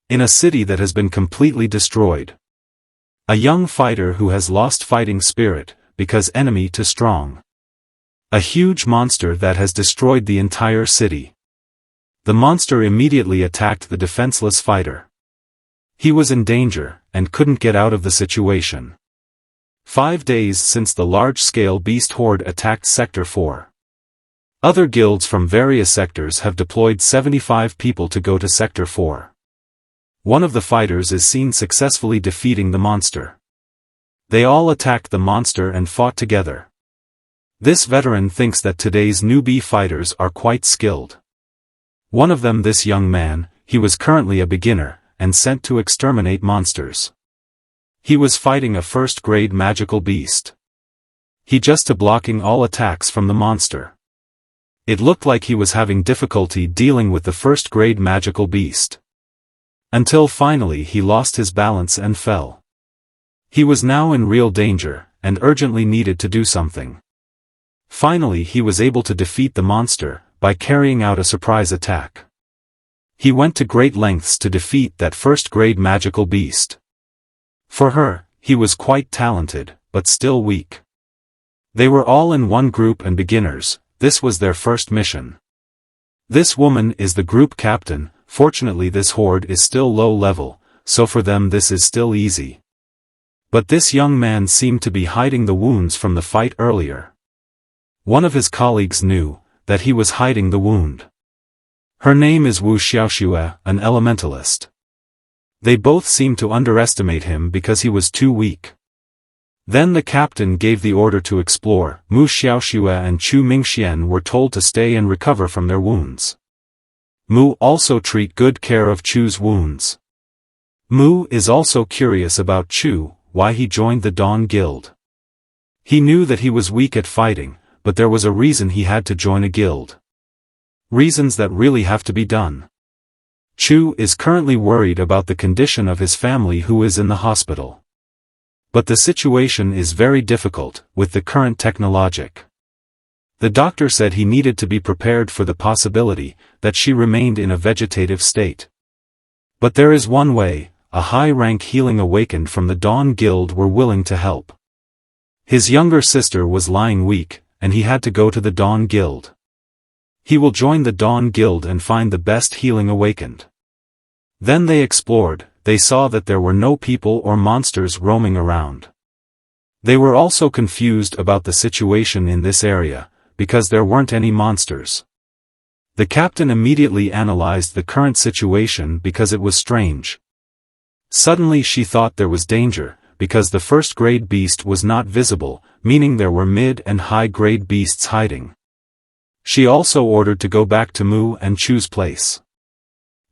In a city that has been completely destroyed. A young fighter who has lost fighting spirit, because enemy too strong. A huge monster that has destroyed the entire city. The monster immediately attacked the defenseless fighter. He was in danger, and couldn't get out of the situation. 5 days since the large-scale beast horde attacked Sector 4. Other guilds from various sectors have deployed 75 people to go to Sector 4. One of the fighters is seen successfully defeating the monster. They all attacked the monster and fought together. This veteran thinks that today's newbie fighters are quite skilled. One of them, this young man, he was currently a beginner, and sent to exterminate monsters. He was fighting a first-grade magical beast. He just blocking all attacks from the monster. It looked like he was having difficulty dealing with the first-grade magical beast. Until finally he lost his balance and fell. He was now in real danger, and urgently needed to do something. Finally he was able to defeat the monster, by carrying out a surprise attack. He went to great lengths to defeat that first-grade magical beast. For her, he was quite talented, but still weak. They were all in one group and beginners, this was their first mission. This woman is the group captain. Fortunately this horde is still low level, so for them this is still easy. But this young man seemed to be hiding the wounds from the fight earlier. One of his colleagues knew that he was hiding the wound. Her name is Wu Xiaoxue, an elementalist. They both seemed to underestimate him because he was too weak. Then the captain gave the order to explore. Mu Xiaoxue and Chu Mingxian were told to stay and recover from their wounds. Mu also treat good care of Chu's wounds. Mu is also curious about Chu, why he joined the Dawn Guild. He knew that he was weak at fighting, but there was a reason he had to join a guild. Reasons that really have to be done. Chu is currently worried about the condition of his family who is in the hospital. But the situation is very difficult, with the current technologic. The doctor said he needed to be prepared for the possibility that she remained in a vegetative state. But there is one way, a high-rank healing awakened from the Dawn Guild were willing to help. His younger sister was lying weak, and he had to go to the Dawn Guild. He will join the Dawn Guild and find the best healing awakened. Then they explored, they saw that there were no people or monsters roaming around. They were also confused about the situation in this area, because there weren't any monsters. The captain immediately analyzed the current situation because it was strange. Suddenly she thought there was danger, because the first-grade beast was not visible, meaning there were mid- and high-grade beasts hiding. She also ordered to go back to Mu and Chu's place.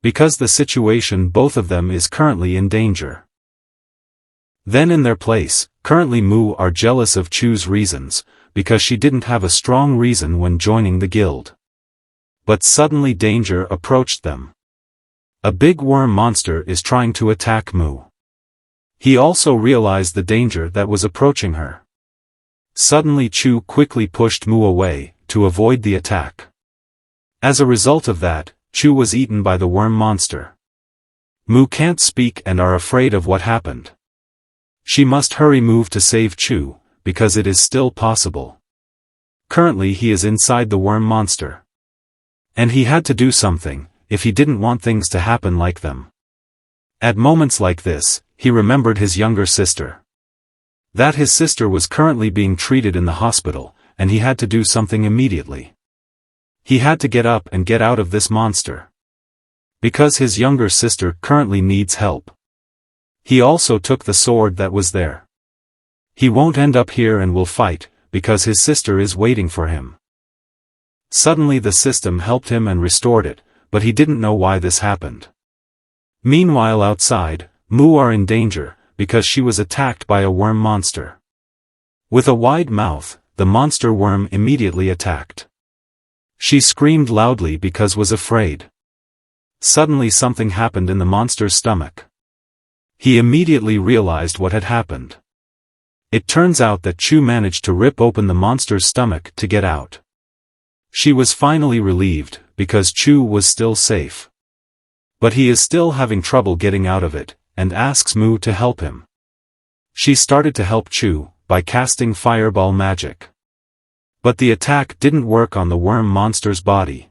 Because the situation both of them is currently in danger. Then in their place, currently Mu are jealous of Chu's reasons, because she didn't have a strong reason when joining the guild. But suddenly danger approached them. A big worm monster is trying to attack Mu. He also realized the danger that was approaching her. Suddenly Chu quickly pushed Mu away, to avoid the attack. As a result of that, Chu was eaten by the worm monster. Mu can't speak and are afraid of what happened. She must hurry move to save Chu, because it is still possible. Currently he is inside the worm monster. And he had to do something, if he didn't want things to happen like them. At moments like this, he remembered his younger sister. That his sister was currently being treated in the hospital, and he had to do something immediately. He had to get up and get out of this monster. Because his younger sister currently needs help. He also took the sword that was there. He won't end up here and will fight, because his sister is waiting for him. Suddenly the system helped him and restored it, but he didn't know why this happened. Meanwhile outside, Mu are in danger, because she was attacked by a worm monster. With a wide mouth, the monster worm immediately attacked. She screamed loudly because was afraid. Suddenly something happened in the monster's stomach. He immediately realized what had happened. It turns out that Chu managed to rip open the monster's stomach to get out. She was finally relieved, because Chu was still safe. But he is still having trouble getting out of it, and asks Mu to help him. She started to help Chu by casting fireball magic. But the attack didn't work on the worm monster's body.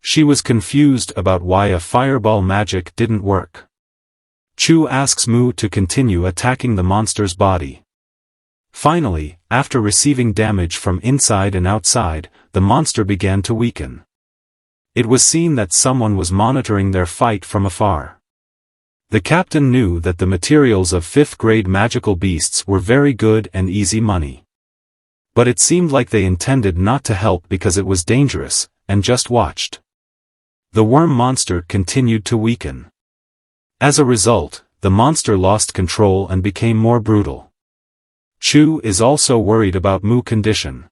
She was confused about why a fireball magic didn't work. Chu asks Mu to continue attacking the monster's body. Finally, after receiving damage from inside and outside, the monster began to weaken. It was seen that someone was monitoring their fight from afar. The captain knew that the materials of 5th grade magical beasts were very good and easy money. But it seemed like they intended not to help because it was dangerous, and just watched. The worm monster continued to weaken. As a result, the monster lost control and became more brutal. Chu is also worried about Mu's condition.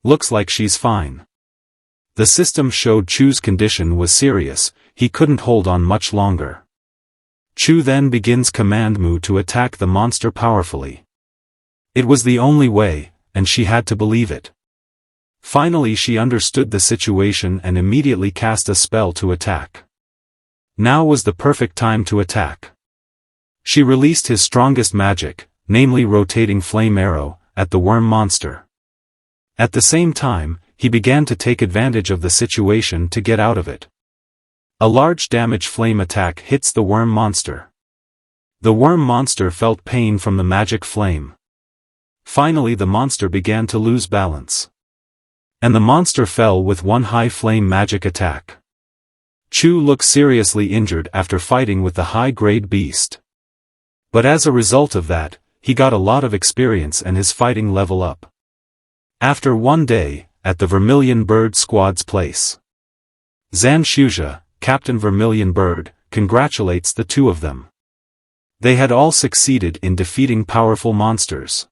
Looks like she's fine. The system showed Chu's condition was serious, he couldn't hold on much longer. Chu then begins command Mu to attack the monster powerfully. It was the only way, and she had to believe it. Finally she understood the situation and immediately cast a spell to attack. Now was the perfect time to attack. She released his strongest magic, namely rotating flame arrow, at the worm monster. At the same time, he began to take advantage of the situation to get out of it. A large damage flame attack hits the worm monster. The worm monster felt pain from the magic flame. Finally the monster began to lose balance. And the monster fell with one high flame magic attack. Chu looked seriously injured after fighting with the high-grade beast. But as a result of that, he got a lot of experience and his fighting level up. After one day, at the Vermilion Bird Squad's place, Zan Shuzha, Captain Vermilion Bird, congratulates the two of them. They had all succeeded in defeating powerful monsters.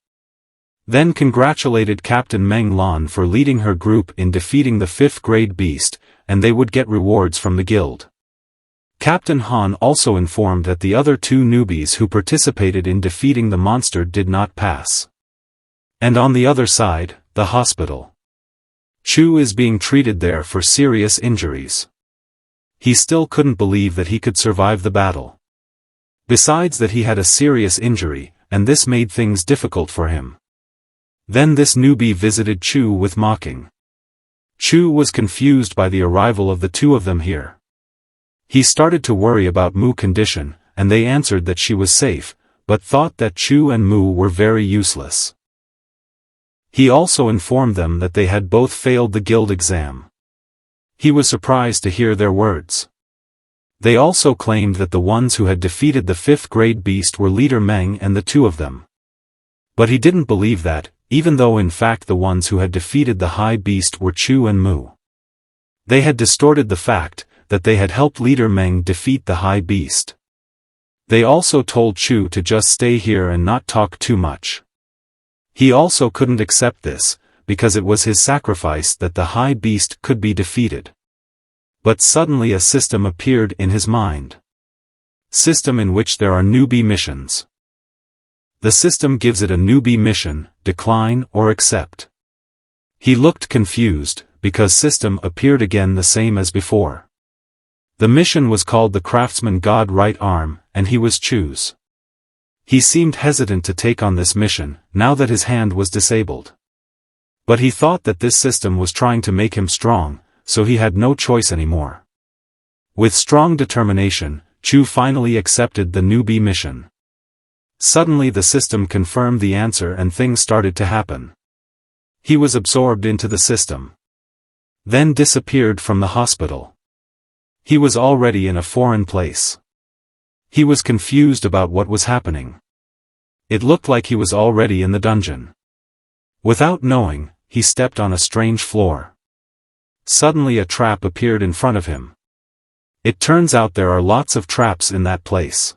Then congratulated Captain Meng Lan for leading her group in defeating the 5th grade beast, and they would get rewards from the guild. Captain Han also informed that the other two newbies who participated in defeating the monster did not pass. And on the other side, the hospital. Chu is being treated there for serious injuries. He still couldn't believe that he could survive the battle. Besides that he had a serious injury, and this made things difficult for him. Then this newbie visited Chu with mocking. Chu was confused by the arrival of the two of them here. He started to worry about Mu's condition, and they answered that she was safe, but thought that Chu and Mu were very useless. He also informed them that they had both failed the guild exam. He was surprised to hear their words. They also claimed that the ones who had defeated the 5th grade beast were Leader Meng and the two of them. But he didn't believe that, even though in fact the ones who had defeated the high beast were Chu and Mu. They had distorted the fact that they had helped Leader Meng defeat the high beast. They also told Chu to just stay here and not talk too much. He also couldn't accept this, because it was his sacrifice that the high beast could be defeated. But suddenly a system appeared in his mind. System in which there are newbie missions. The system gives it a newbie mission, decline or accept. He looked confused, because system appeared again the same as before. The mission was called the Craftsman God Right Arm, and he was Chu's. He seemed hesitant to take on this mission, now that his hand was disabled. But he thought that this system was trying to make him strong, so he had no choice anymore. With strong determination, Chu finally accepted the newbie mission. Suddenly the system confirmed the answer and things started to happen. He was absorbed into the system. Then disappeared from the hospital. He was already in a foreign place. He was confused about what was happening. It looked like he was already in the dungeon. Without knowing, he stepped on a strange floor. Suddenly a trap appeared in front of him. It turns out there are lots of traps in that place.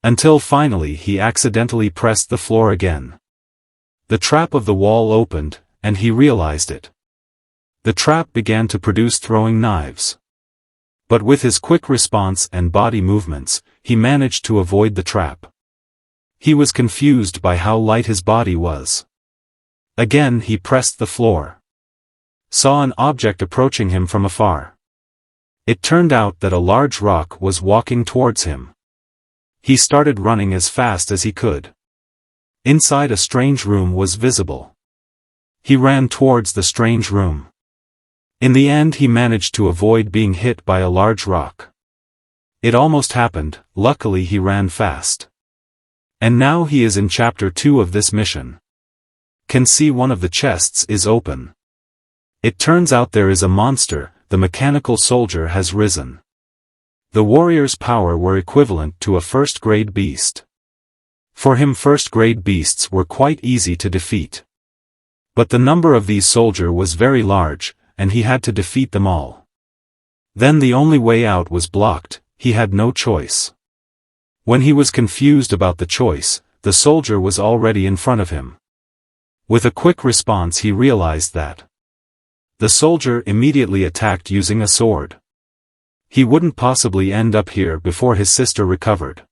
Until finally he accidentally pressed the floor again. The trap of the wall opened, and he realized it. The trap began to produce throwing knives. But with his quick response and body movements, he managed to avoid the trap. He was confused by how light his body was. Again he pressed the floor. Saw an object approaching him from afar. It turned out that a large rock was walking towards him. He started running as fast as he could. Inside a strange room was visible. He ran towards the strange room. In the end he managed to avoid being hit by a large rock. It almost happened, luckily he ran fast. And now he is in chapter 2 of this mission. Can see one of the chests is open. It turns out there is a monster, the mechanical soldier has risen. The warrior's power were equivalent to a first-grade beast. For him first-grade beasts were quite easy to defeat. But the number of these soldiers was very large, and he had to defeat them all. Then the only way out was blocked, he had no choice. When he was confused about the choice, the soldier was already in front of him. With a quick response he realized that the soldier immediately attacked using a sword. He wouldn't possibly end up here before his sister recovered.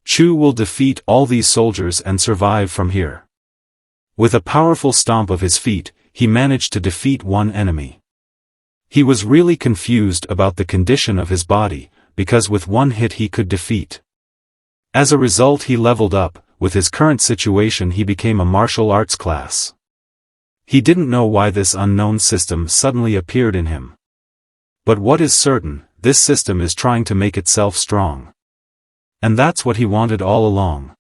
Chu will defeat all these soldiers and survive from here. With a powerful stomp of his feet, he managed to defeat one enemy. He was really confused about the condition of his body, because with one hit he could defeat. As a result he leveled up, with his current situation he became a martial arts class. He didn't know why this unknown system suddenly appeared in him. But what is certain, this system is trying to make itself strong. And that's what he wanted all along.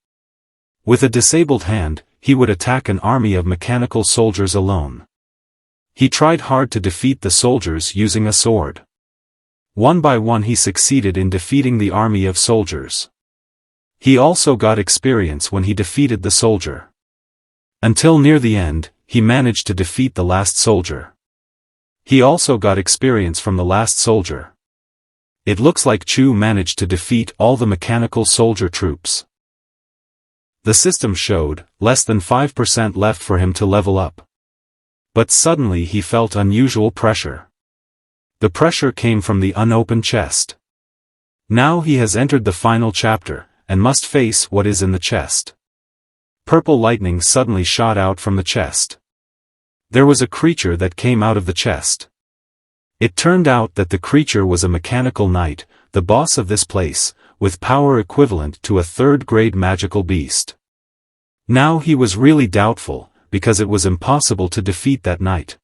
With a disabled hand, he would attack an army of mechanical soldiers alone. He tried hard to defeat the soldiers using a sword. One by one he succeeded in defeating the army of soldiers. He also got experience when he defeated the soldier. Until near the end, he managed to defeat the last soldier. He also got experience from the last soldier. It looks like Chu managed to defeat all the mechanical soldier troops. The system showed, less than 5% left for him to level up. But suddenly he felt unusual pressure. The pressure came from the unopened chest. Now he has entered the final chapter, and must face what is in the chest. Purple lightning suddenly shot out from the chest. There was a creature that came out of the chest. It turned out that the creature was a mechanical knight, the boss of this place, with power equivalent to a third-grade magical beast. Now he was really doubtful, because it was impossible to defeat that knight.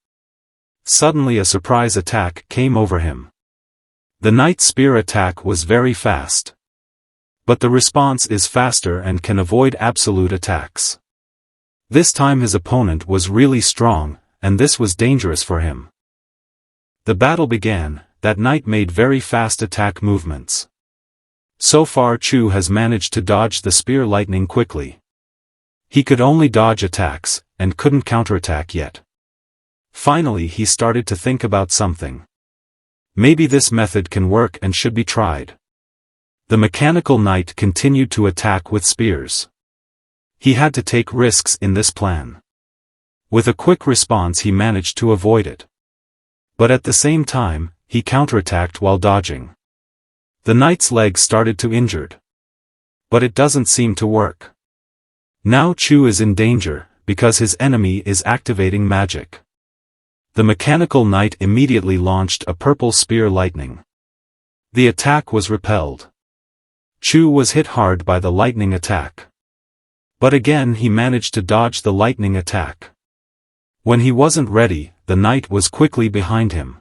Suddenly a surprise attack came over him. The knight's spear attack was very fast. But the response is faster and can avoid absolute attacks. This time his opponent was really strong, and this was dangerous for him. The battle began. That knight made very fast attack movements. So far Chu has managed to dodge the spear lightning quickly. He could only dodge attacks, and couldn't counterattack yet. Finally he started to think about something. Maybe this method can work and should be tried. The mechanical knight continued to attack with spears. He had to take risks in this plan. With a quick response he managed to avoid it. But at the same time, he counterattacked while dodging. The knight's leg started to injured. But it doesn't seem to work. Now Chu is in danger, because his enemy is activating magic. The mechanical knight immediately launched a purple spear lightning. The attack was repelled. Chu was hit hard by the lightning attack. But again he managed to dodge the lightning attack. When he wasn't ready, the knight was quickly behind him.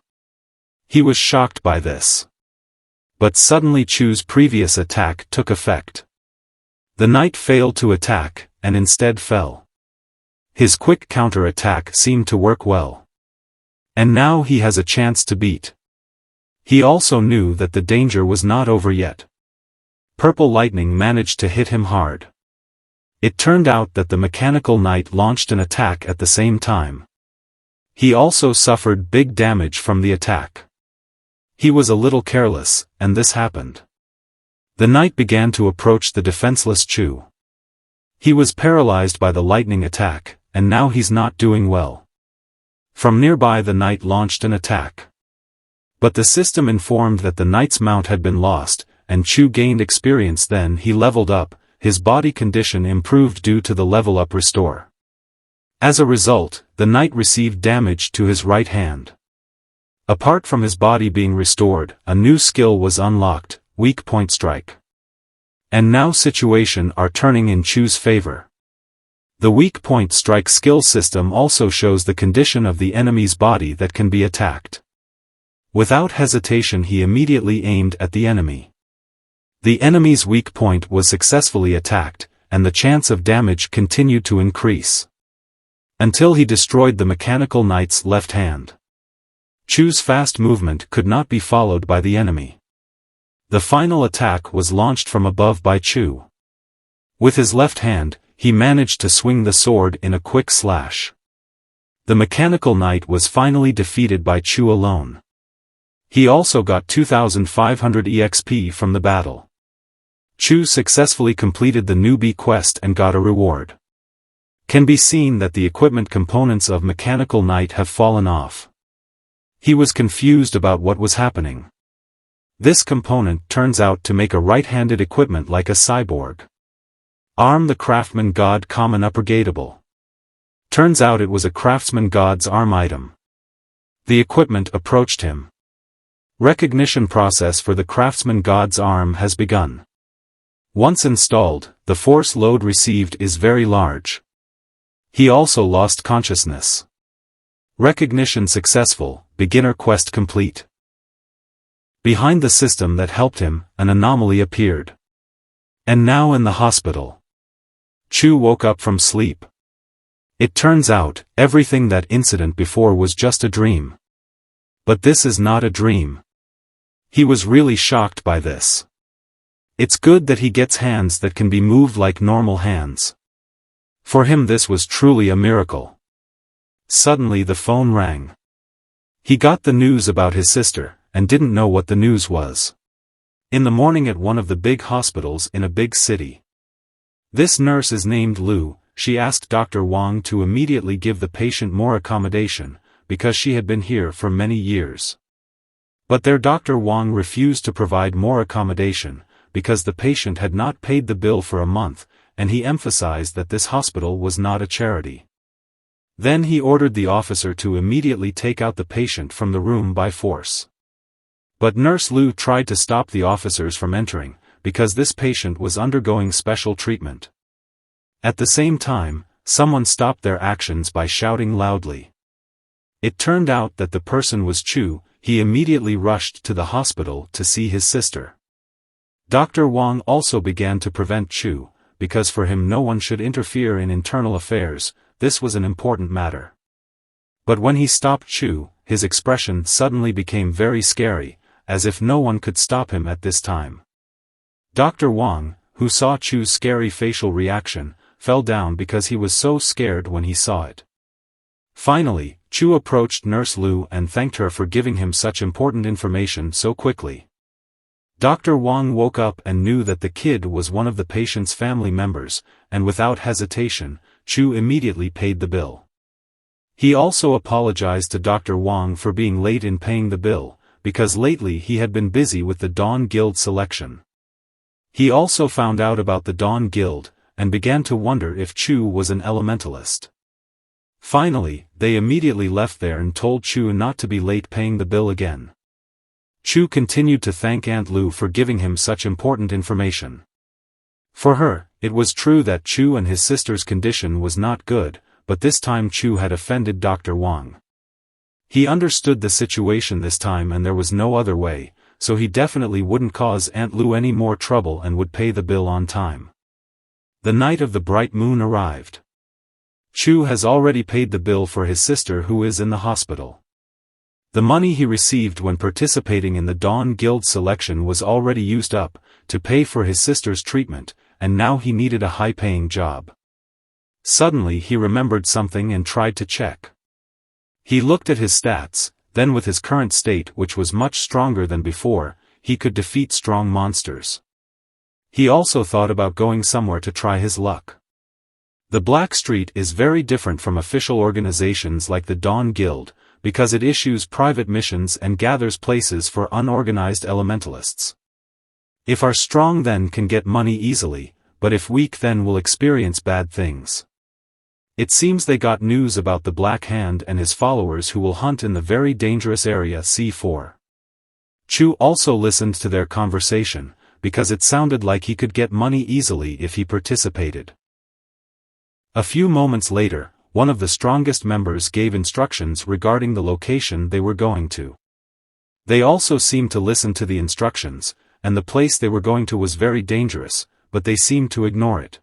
He was shocked by this. But suddenly Chu's previous attack took effect. The knight failed to attack, and instead fell. His quick counter-attack seemed to work well. And now he has a chance to beat. He also knew that the danger was not over yet. Purple lightning managed to hit him hard. It turned out that the mechanical knight launched an attack at the same time. He also suffered big damage from the attack. He was a little careless, and this happened. The knight began to approach the defenseless Chu. He was paralyzed by the lightning attack, and now he's not doing well. From nearby the knight launched an attack. But the system informed that the knight's mount had been lost, and Chu gained experience. Then he leveled up. His body condition improved due to the level up restore. As a result, the knight received damage to his right hand. Apart from his body being restored, a new skill was unlocked, weak point strike. And now situation are turning in Chu's favor. The weak point strike skill system also shows the condition of the enemy's body that can be attacked. Without hesitation he immediately aimed at the enemy. The enemy's weak point was successfully attacked, and the chance of damage continued to increase. Until he destroyed the mechanical knight's left hand. Chu's fast movement could not be followed by the enemy. The final attack was launched from above by Chu. With his left hand, he managed to swing the sword in a quick slash. The mechanical knight was finally defeated by Chu alone. He also got 2,500 EXP from the battle. Chu successfully completed the newbie quest and got a reward. Can be seen that the equipment components of mechanical knight have fallen off. He was confused about what was happening. This component turns out to make a right-handed equipment like a cyborg. Arm the Craftsman God common upgradable. Turns out it was a Craftsman God's arm item. The equipment approached him. Recognition process for the Craftsman God's arm has begun. Once installed, the force load received is very large. He also lost consciousness. Recognition successful, beginner quest complete. Behind the system that helped him, an anomaly appeared. And now in the hospital. Chu woke up from sleep. It turns out, everything that incident before was just a dream. But this is not a dream. He was really shocked by this. It's good that he gets hands that can be moved like normal hands. For him this was truly a miracle. Suddenly the phone rang. He got the news about his sister, and didn't know what the news was. In the morning at one of the big hospitals in a big city. This nurse is named Lu. She asked Dr. Wang to immediately give the patient more accommodation, because she had been here for many years. But their Dr. Wang refused to provide more accommodation, because the patient had not paid the bill for a month, and he emphasized that this hospital was not a charity. Then he ordered the officer to immediately take out the patient from the room by force. But Nurse Lu tried to stop the officers from entering, because this patient was undergoing special treatment. At the same time, someone stopped their actions by shouting loudly. It turned out that the person was Chu. He immediately rushed to the hospital to see his sister. Dr. Wang also began to prevent Chu, because for him no one should interfere in internal affairs. This was an important matter. But when he stopped Chu, his expression suddenly became very scary, as if no one could stop him at this time. Dr. Wang, who saw Chu's scary facial reaction, fell down because he was so scared when he saw it. Finally, Chu approached Nurse Lu and thanked her for giving him such important information so quickly. Dr. Wang woke up and knew that the kid was one of the patient's family members, and without hesitation, Chu immediately paid the bill. He also apologized to Dr. Wang for being late in paying the bill, because lately he had been busy with the Dawn Guild selection. He also found out about the Dawn Guild, and began to wonder if Chu was an elementalist. Finally, they immediately left there and told Chu not to be late paying the bill again. Chu continued to thank Aunt Lu for giving him such important information. For her, it was true that Chu and his sister's condition was not good, but this time Chu had offended Dr. Wang. He understood the situation this time and there was no other way, so he definitely wouldn't cause Aunt Lu any more trouble and would pay the bill on time. The night of the bright moon arrived. Chu has already paid the bill for his sister who is in the hospital. The money he received when participating in the Dawn Guild selection was already used up, to pay for his sister's treatment, and now he needed a high-paying job. Suddenly he remembered something and tried to check. He looked at his stats, then with his current state which was much stronger than before, he could defeat strong monsters. He also thought about going somewhere to try his luck. The Black Street is very different from official organizations like the Dawn Guild, because it issues private missions and gathers places for unorganized elementalists. If are strong then can get money easily, but if weak then will experience bad things. It seems they got news about the Black Hand and his followers who will hunt in the very dangerous area C4. Chu also listened to their conversation, because it sounded like he could get money easily if he participated. A few moments later, one of the strongest members gave instructions regarding the location they were going to. They also seemed to listen to the instructions, and the place they were going to was very dangerous, but they seemed to ignore it.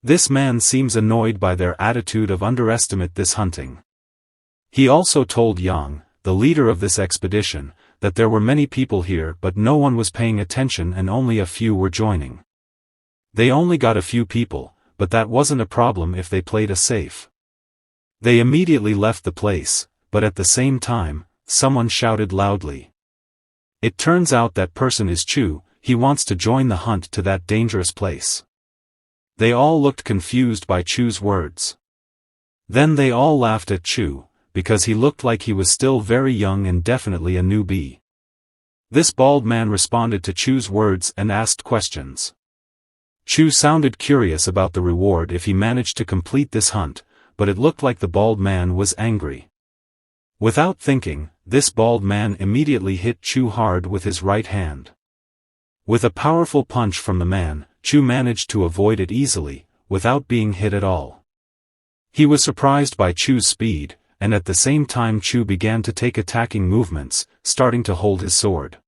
This man seems annoyed by their attitude of underestimate this hunting. He also told Yang, the leader of this expedition, that there were many people here but no one was paying attention and only a few were joining. They only got a few people, but that wasn't a problem if they played it safe. They immediately left the place, but at the same time, someone shouted loudly. It turns out that person is Chu. He wants to join the hunt to that dangerous place. They all looked confused by Chu's words. Then they all laughed at Chu, because he looked like he was still very young and definitely a newbie. This bald man responded to Chu's words and asked questions. Chu sounded curious about the reward if he managed to complete this hunt, but it looked like the bald man was angry. Without thinking, this bald man immediately hit Chu hard with his right hand. With a powerful punch from the man, Chu managed to avoid it easily, without being hit at all. He was surprised by Chu's speed, and at the same time Chu began to take attacking movements, starting to hold his sword.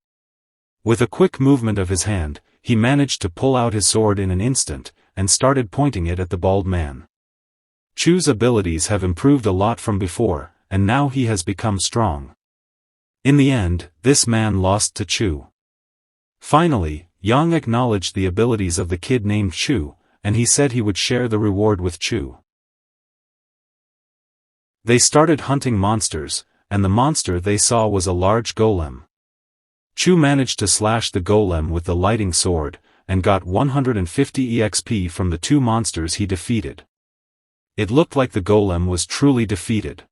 With a quick movement of his hand, he managed to pull out his sword in an instant, and started pointing it at the bald man. Chu's abilities have improved a lot from before, and now he has become strong. In the end, this man lost to Chu. Finally, Yang acknowledged the abilities of the kid named Chu, and he said he would share the reward with Chu. They started hunting monsters, and the monster they saw was a large golem. Chu managed to slash the golem with the lighting sword, and got 150 EXP from the two monsters he defeated. It looked like the golem was truly defeated.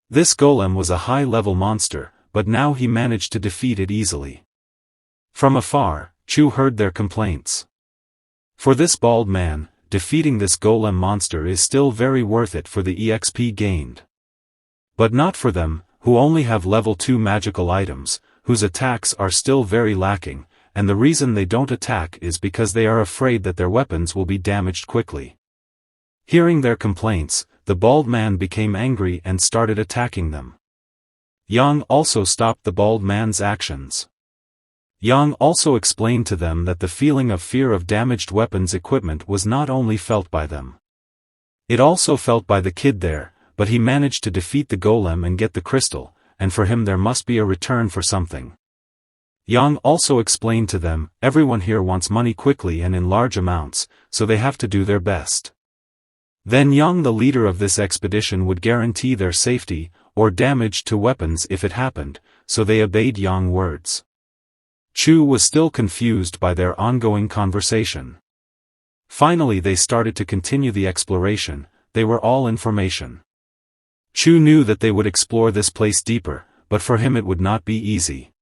This golem was a high-level monster, but now he managed to defeat it easily. From afar, Chu heard their complaints. For this bald man, defeating this golem monster is still very worth it for the EXP gained. But not for them, who only have level 2 magical items, whose attacks are still very lacking, and the reason they don't attack is because they are afraid that their weapons will be damaged quickly. Hearing their complaints, the bald man became angry and started attacking them. Yang also stopped the bald man's actions. Yang also explained to them that the feeling of fear of damaged weapons equipment was not only felt by them. It also felt by the kid there, but he managed to defeat the golem and get the crystal, and for him there must be a return for something. Yang also explained to them, everyone here wants money quickly and in large amounts, so they have to do their best. Then Yang, the leader of this expedition, would guarantee their safety, or damage to weapons if it happened, so they obeyed Yang's words. Chu was still confused by their ongoing conversation. Finally they started to continue the exploration. They were all information. Chu knew that they would explore this place deeper, but for him it would not be easy.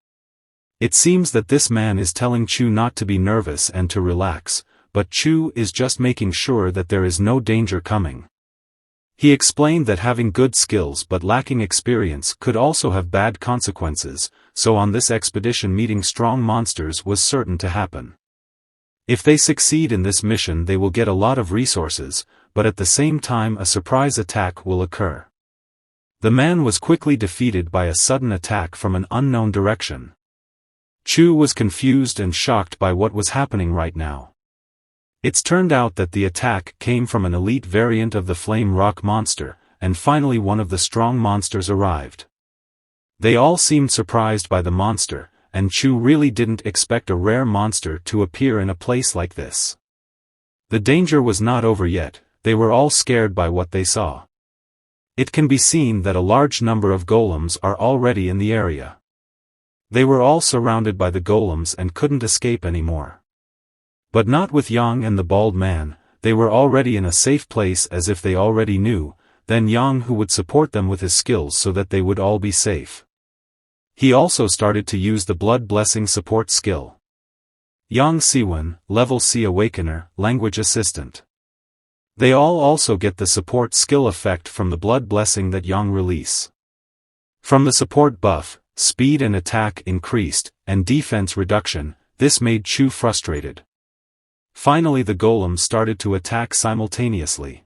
It seems that this man is telling Chu not to be nervous and to relax, but Chu is just making sure that there is no danger coming. He explained that having good skills but lacking experience could also have bad consequences, so on this expedition meeting strong monsters was certain to happen. If they succeed in this mission they will get a lot of resources, but at the same time a surprise attack will occur. The man was quickly defeated by a sudden attack from an unknown direction. Chu was confused and shocked by what was happening right now. It's turned out that the attack came from an elite variant of the flame rock monster, and finally one of the strong monsters arrived. They all seemed surprised by the monster, and Chu really didn't expect a rare monster to appear in a place like this. The danger was not over yet, they were all scared by what they saw. It can be seen that a large number of golems are already in the area. They were all surrounded by the golems and couldn't escape anymore. But not with Yang and the bald man, they were already in a safe place as if they already knew, then Yang who would support them with his skills so that they would all be safe. He also started to use the blood blessing support skill. Yang Siwen, level C awakener, language assistant. They all also get the support skill effect from the blood blessing that Yang release. From the support buff, speed and attack increased, and defense reduction, this made Chu frustrated. Finally the golems started to attack simultaneously.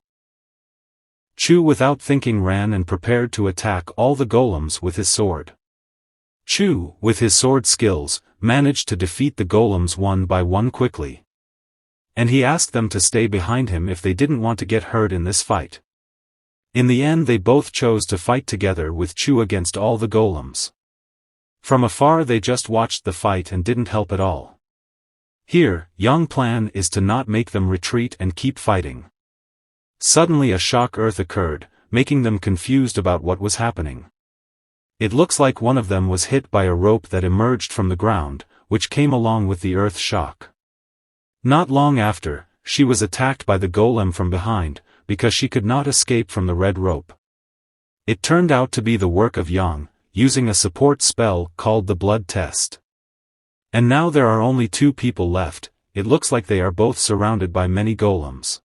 Chu without thinking ran and prepared to attack all the golems with his sword. Chu, with his sword skills, managed to defeat the golems one by one quickly. And he asked them to stay behind him if they didn't want to get hurt in this fight. In the end they both chose to fight together with Chu against all the golems. From afar they just watched the fight and didn't help at all. Here, Yang's plan is to not make them retreat and keep fighting. Suddenly a shock earth occurred, making them confused about what was happening. It looks like one of them was hit by a rope that emerged from the ground, which came along with the earth shock. Not long after, she was attacked by the golem from behind, because she could not escape from the red rope. It turned out to be the work of Yang, using a support spell called the blood test. And now there are only 2 people left. It looks like they are both surrounded by many golems.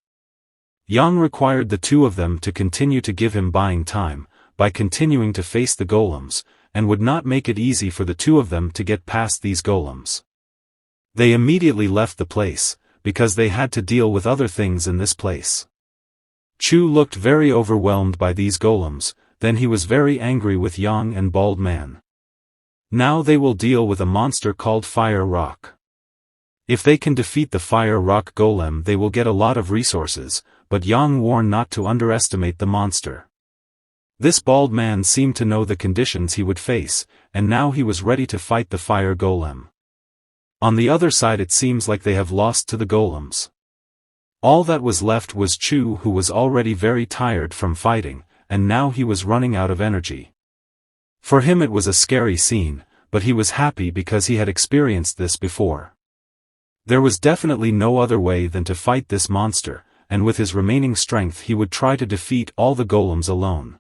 Yang required the 2 of them to continue to give him buying time, by continuing to face the golems, and would not make it easy for the 2 of them to get past these golems. They immediately left the place, because they had to deal with other things in this place. Chu looked very overwhelmed by these golems, then he was very angry with Yang and Bald Man. Now they will deal with a monster called Fire Rock. If they can defeat the Fire Rock golem they will get a lot of resources, but Yang warned not to underestimate the monster. This Bald Man seemed to know the conditions he would face, and now he was ready to fight the Fire Golem. On the other side it seems like they have lost to the golems. All that was left was Chu, who was already very tired from fighting, and now he was running out of energy. For him it was a scary scene, but he was happy because he had experienced this before. There was definitely no other way than to fight this monster, and with his remaining strength he would try to defeat all the golems alone.